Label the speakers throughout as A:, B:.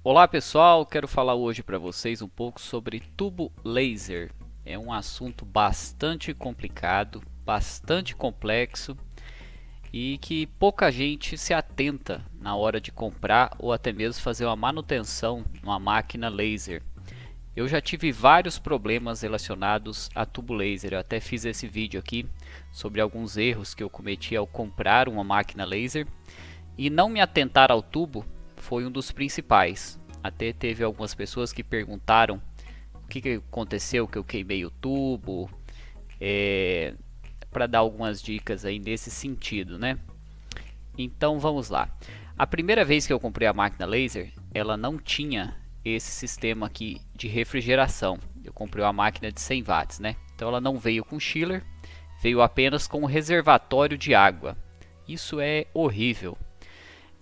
A: Olá pessoal, quero falar hoje para vocês um pouco sobre tubo laser. É um assunto bastante complicado, bastante complexo e que pouca gente se atenta na hora de comprar ou até mesmo fazer uma manutenção numa máquina laser. Eu já tive vários problemas relacionados a tubo laser. Eu até fiz esse vídeo aqui sobre alguns erros que eu cometi ao comprar uma máquina laser e não me atentar ao tubo foi um dos principais. Até teve algumas pessoas que perguntaram o que aconteceu, que eu queimei o tubo, para dar algumas dicas aí nesse sentido, né? Então vamos lá. A primeira vez que eu comprei a máquina laser, ela não tinha esse sistema aqui de refrigeração. Eu comprei uma máquina de 100 watts, né? Então ela não veio com chiller, veio apenas com um reservatório de água. Isso é horrível.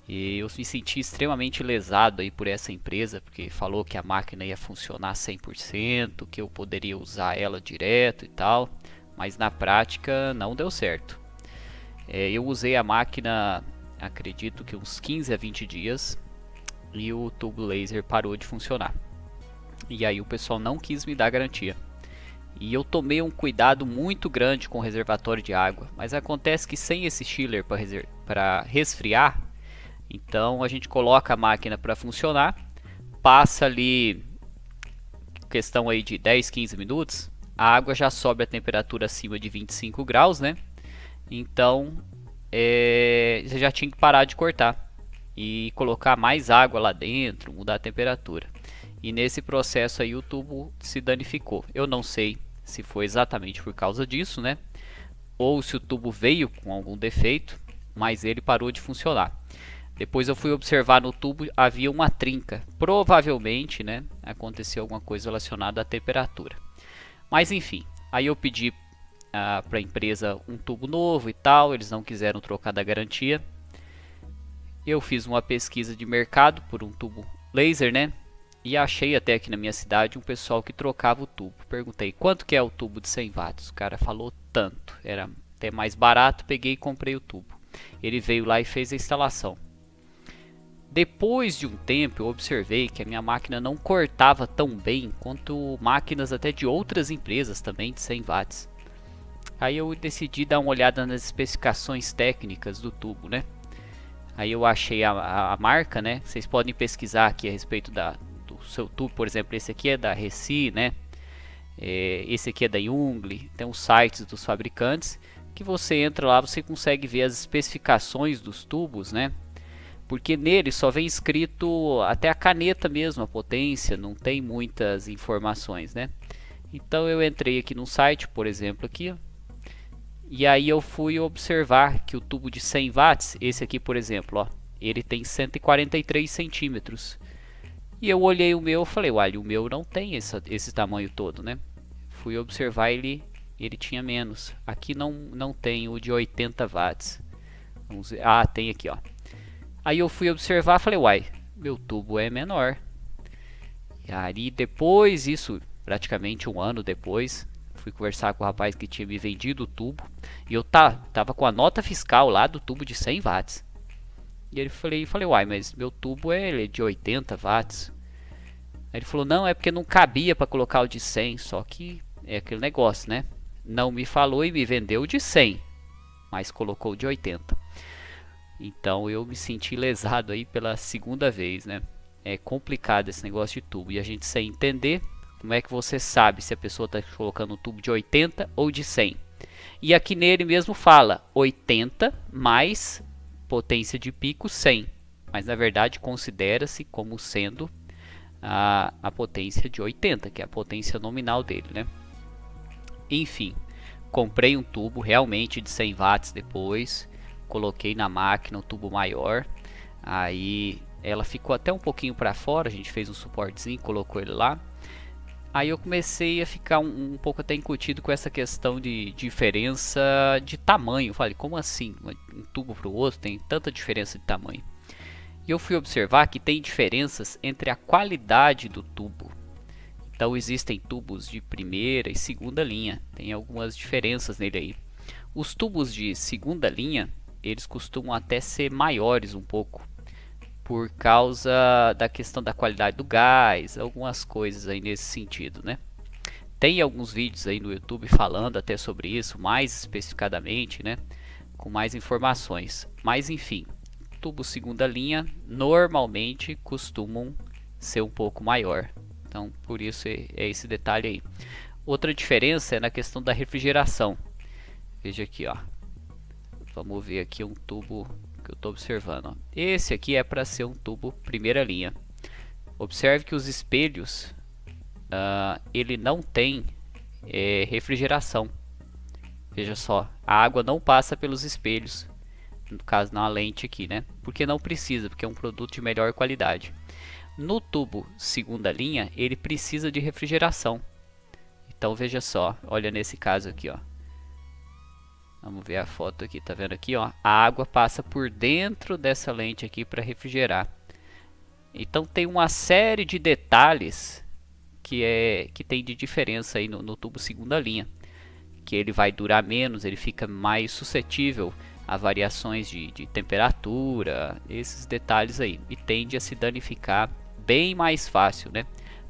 A: E eu me senti extremamente lesado aí por essa empresa, porque falou que a máquina ia funcionar 100%, que eu poderia usar ela direto e tal, mas na prática não deu certo. Eu usei a máquina, acredito que uns 15 a 20 dias, e o tubo laser parou de funcionar. E aí o pessoal não quis me dar garantia. E eu tomei um cuidado muito grande com o reservatório de água, mas acontece que sem esse chiller para resfriar, então a gente coloca a máquina para funcionar, passa ali questão aí de 10, 15 minutos, a água já sobe a temperatura acima de 25 graus, né? Então você já tinha que parar de cortar e colocar mais água lá dentro, mudar a temperatura. E nesse processo aí o tubo se danificou. Eu não sei se foi exatamente por causa disso, né? Ou se o tubo veio com algum defeito, mas ele parou de funcionar. Depois eu fui observar no tubo, havia uma trinca. Provavelmente, né, aconteceu alguma coisa relacionada à temperatura. Mas enfim, aí eu pedi para a empresa um tubo novo e tal, eles não quiseram trocar da garantia. Eu fiz uma pesquisa de mercado por um tubo laser, né? E achei até aqui na minha cidade um pessoal que trocava o tubo. Perguntei quanto que é o tubo de 100 watts. O cara falou tanto, era até mais barato, peguei e comprei o tubo. Ele veio lá e fez a instalação. Depois de um tempo eu observei que a minha máquina não cortava tão bem quanto máquinas até de outras empresas também de 100 watts. Aí eu decidi dar uma olhada nas especificações técnicas do tubo, né? Aí eu achei a marca, né? Vocês podem pesquisar aqui a respeito do seu tubo, por exemplo, esse aqui é da Reci, né? Esse aqui é da Jungli, tem os sites dos fabricantes que você entra lá, você consegue ver as especificações dos tubos, né? Porque nele só vem escrito até a caneta mesmo, a potência, não tem muitas informações, né? Então eu entrei aqui no site, por exemplo, aqui, ó, e aí eu fui observar que o tubo de 100 watts, esse aqui, por exemplo, ó, ele tem 143 centímetros. E eu olhei o meu e falei, olha, o meu não tem esse tamanho todo, né? Fui observar, ele tinha menos. Aqui não tem o de 80 watts. Vamos ver. Ah, tem aqui, ó. Aí eu fui observar, falei, uai, meu tubo é menor. E aí depois, isso praticamente um ano depois, fui conversar com o rapaz que tinha me vendido o tubo. E eu tava com a nota fiscal lá do tubo de 100 watts. E ele falei, uai, mas meu tubo ele é de 80 watts. Aí ele falou, não, é porque não cabia para colocar o de 100, só que é aquele negócio, né? Não me falou e me vendeu o de 100, mas colocou o de 80. Então eu me senti lesado aí pela segunda vez, né? É complicado esse negócio de tubo. E a gente sem entender como é que você sabe se a pessoa está colocando um tubo de 80 ou de 100. E aqui nele mesmo fala 80 mais potência de pico 100. Mas na verdade considera-se como sendo a potência de 80, que é a potência nominal dele, né? Enfim, comprei um tubo realmente de 100 watts depois. Coloquei na máquina um tubo maior, aí ela ficou até um pouquinho para fora, a gente fez um suportezinho, colocou ele lá. Aí eu comecei a ficar um pouco até incutido com essa questão de diferença de tamanho. Falei, como assim? Um tubo para o outro tem tanta diferença de tamanho? E eu fui observar que tem diferenças entre a qualidade do tubo. Então existem tubos de primeira e segunda linha, tem algumas diferenças nele aí. Os tubos de segunda linha, eles costumam até ser maiores um pouco. por causa da questão da qualidade do gás, algumas coisas aí nesse sentido, né? Tem alguns vídeos aí no YouTube falando até sobre isso, mais especificadamente, né? Com mais informações. Mas enfim, tubo segunda linha normalmente costumam ser um pouco maior. Então por isso é esse detalhe aí. Outra diferença é na questão da refrigeração. Veja aqui, ó. Vamos ver aqui um tubo que eu estou observando. Ó. Esse aqui é para ser um tubo primeira linha. Observe que os espelhos ele não tem refrigeração. Veja só, a água não passa pelos espelhos, no caso na lente aqui, né? Porque não precisa, porque é um produto de melhor qualidade. No tubo segunda linha, ele precisa de refrigeração. Então veja só, olha nesse caso aqui, ó. Vamos ver a foto aqui, tá vendo aqui, ó? A água passa por dentro dessa lente aqui para refrigerar. Então tem uma série de detalhes que tem de diferença aí no tubo segunda linha, que ele vai durar menos, ele fica mais suscetível a variações de temperatura, esses detalhes aí, e tende a se danificar bem mais fácil, né?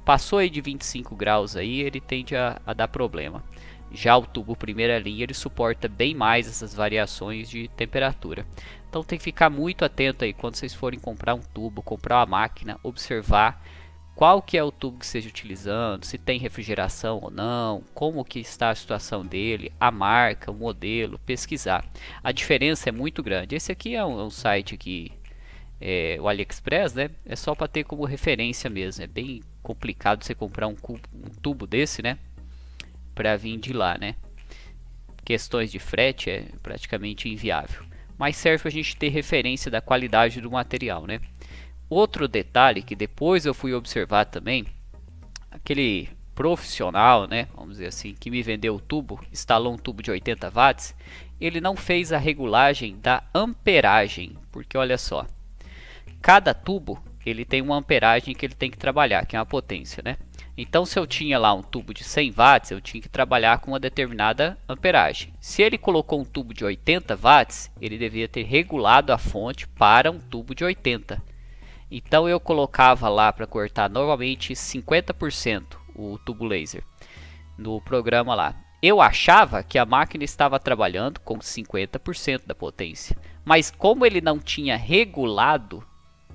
A: Passou aí de 25 graus aí, ele tende a dar problema. Já o tubo primeira linha, ele suporta bem mais essas variações de temperatura. Então tem que ficar muito atento aí quando vocês forem comprar um tubo, comprar uma máquina, observar qual que é o tubo que esteja utilizando, se tem refrigeração ou não, como que está a situação dele, a marca, o modelo, pesquisar. A diferença é muito grande. Esse aqui é um site que o AliExpress, né? É só para ter como referência mesmo. É bem complicado você comprar um tubo desse, né? Para vir de lá, né? Questões de frete é praticamente inviável. Mas serve para a gente ter referência da qualidade do material, né? Outro detalhe que depois eu fui observar também, aquele profissional, né, vamos dizer assim, que me vendeu o tubo, instalou um tubo de 80 watts, ele não fez a regulagem da amperagem, porque olha só, cada tubo ele tem uma amperagem que ele tem que trabalhar, que é uma potência, né? Então se eu tinha lá um tubo de 100 watts, eu tinha que trabalhar com uma determinada amperagem. Se ele colocou um tubo de 80 watts, ele devia ter regulado a fonte para um tubo de 80. Então eu colocava lá para cortar normalmente 50% o tubo laser no programa lá. Eu achava que a máquina estava trabalhando com 50% da potência, mas como ele não tinha regulado,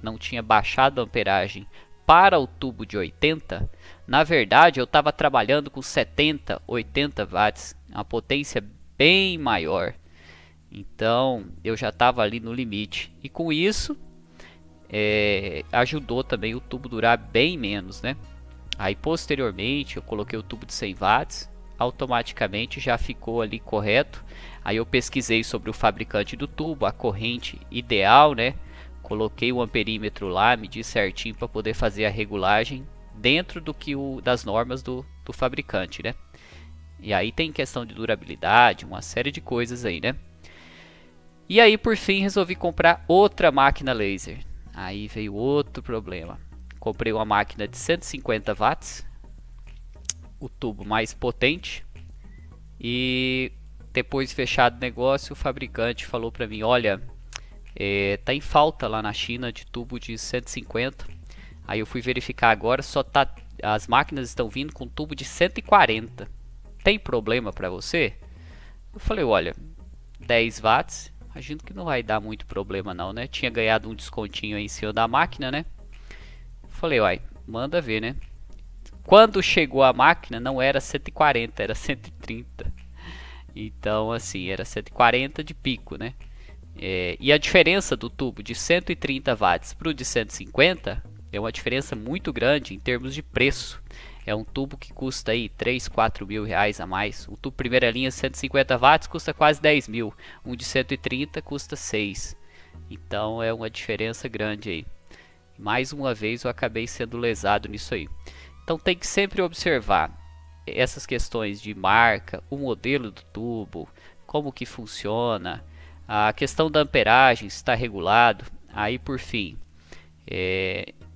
A: não tinha baixado a amperagem para o tubo de 80, na verdade eu estava trabalhando com 70, 80 watts, uma potência bem maior. Então eu já estava ali no limite e com isso ajudou também o tubo durar bem menos, né? Aí posteriormente eu coloquei o tubo de 100 watts, automaticamente já ficou ali correto. Aí eu pesquisei sobre o fabricante do tubo, a corrente ideal, né? Coloquei o amperímetro lá, medi certinho para poder fazer a regulagem dentro das normas do fabricante, né? E aí tem questão de durabilidade, uma série de coisas aí, né? E aí por fim resolvi comprar outra máquina laser. Aí veio outro problema. Comprei uma máquina de 150 watts, o tubo mais potente, e depois de fechado o negócio, o fabricante falou para mim, olha, tá em falta lá na China de tubo de 150. Aí eu fui verificar agora, as máquinas estão vindo com tubo de 140. Tem problema para você? Eu falei, olha, 10 watts, imagino que não vai dar muito problema não, né? Tinha ganhado um descontinho aí em cima da máquina, né? Falei, uai, manda ver, né? Quando chegou a máquina não era 140, era 130. Então assim, era 140 de pico, né? E a diferença do tubo de 130 watts para o de 150 é uma diferença muito grande em termos de preço. É um tubo que custa aí 3, 4 mil reais a mais. O tubo primeira linha 150 watts custa quase 10 mil. Um de 130 custa 6. Então é uma diferença grande aí. Mais uma vez eu acabei sendo lesado nisso aí. Então tem que sempre observar essas questões de marca, o modelo do tubo, como que funciona, a questão da amperagem, se está regulado. Aí por fim,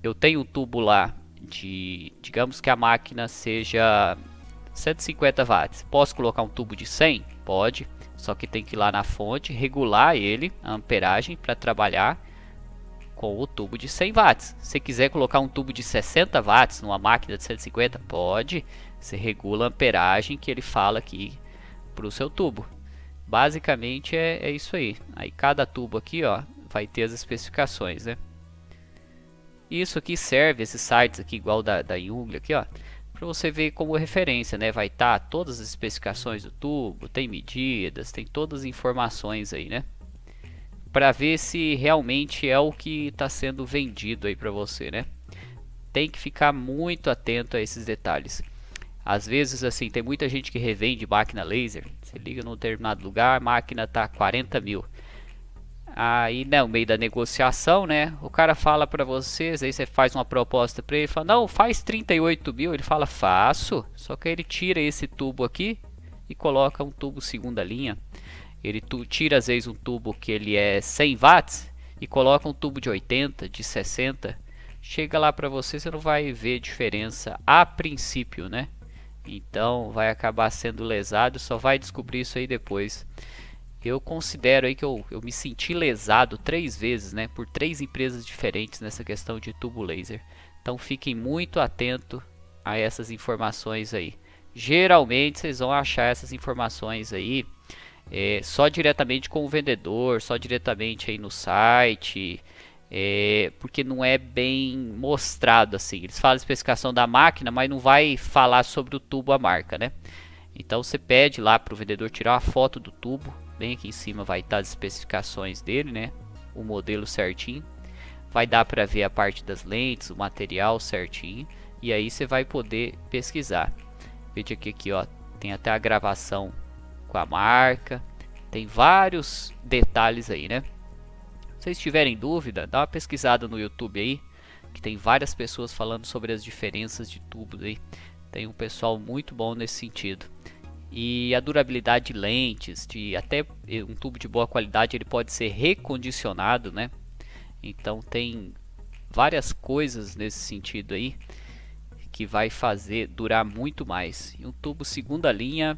A: eu tenho um tubo lá digamos que a máquina seja 150 watts. Posso colocar um tubo de 100? Pode, só que tem que ir lá na fonte, regular ele, a amperagem para trabalhar com o tubo de 100 watts. Se quiser colocar um tubo de 60 watts numa máquina de 150, pode. Você regula a amperagem que ele fala aqui para o seu tubo. Basicamente é isso aí. Aí cada tubo aqui, ó, vai ter as especificações, né? Isso aqui serve, esses sites aqui igual da Jungli aqui, ó, para você ver como referência, né? Vai estar todas as especificações do tubo, tem medidas, tem todas as informações aí, né? Para ver se realmente é o que está sendo vendido aí para você, né? Tem que ficar muito atento a esses detalhes. Às vezes, assim, tem muita gente que revende máquina laser. Você liga num determinado lugar, a máquina tá 40 mil. Aí, no meio da negociação, né, o cara fala para vocês, aí você faz uma proposta para ele, fala, não, faz 38 mil. Ele fala, faço. Só que ele tira esse tubo aqui e coloca um tubo segunda linha. Ele tira, às vezes, um tubo que ele é 100 watts e coloca um tubo de 80, de 60. Chega lá para você, você não vai ver diferença a princípio, né? Então vai acabar sendo lesado, só vai descobrir isso aí depois. Eu considero aí que eu me senti lesado 3 vezes, né, por 3 empresas diferentes nessa questão de tubo laser. Então fiquem muito atentos a essas informações aí. Geralmente vocês vão achar essas informações aí só diretamente com o vendedor, só diretamente aí no site. Porque não é bem mostrado assim. Eles falam a especificação da máquina, mas não vai falar sobre o tubo, a marca, né? Então você pede lá para o vendedor tirar uma foto do tubo. Bem aqui em cima vai estar as especificações dele, né? O modelo certinho. Vai dar para ver a parte das lentes, o material certinho. E aí você vai poder pesquisar. Veja aqui, ó, tem até a gravação com a marca. Tem vários detalhes aí, né? Se vocês tiverem dúvida, dá uma pesquisada no YouTube aí, que tem várias pessoas falando sobre as diferenças de tubos aí. Tem um pessoal muito bom nesse sentido. E a durabilidade de lentes, de até um tubo de boa qualidade, ele pode ser recondicionado, né? Então tem várias coisas nesse sentido aí que vai fazer durar muito mais. E um tubo segunda linha,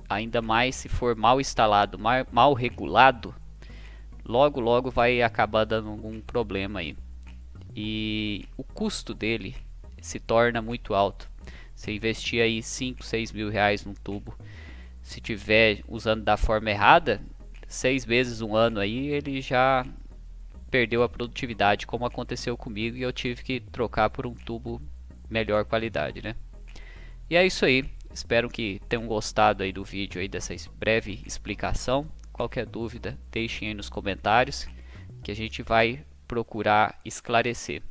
A: ainda mais se for mal instalado, mal regulado, logo vai acabar dando algum problema aí. E o custo dele se torna muito alto. Você investir aí 5, 6 mil reais num tubo, se tiver usando da forma errada, 6 meses, um ano aí, ele já perdeu a produtividade, como aconteceu comigo, e eu tive que trocar por um tubo melhor qualidade, né? E é isso aí. Espero que tenham gostado aí do vídeo aí, dessa breve explicação. Qualquer dúvida, deixem aí nos comentários que a gente vai procurar esclarecer.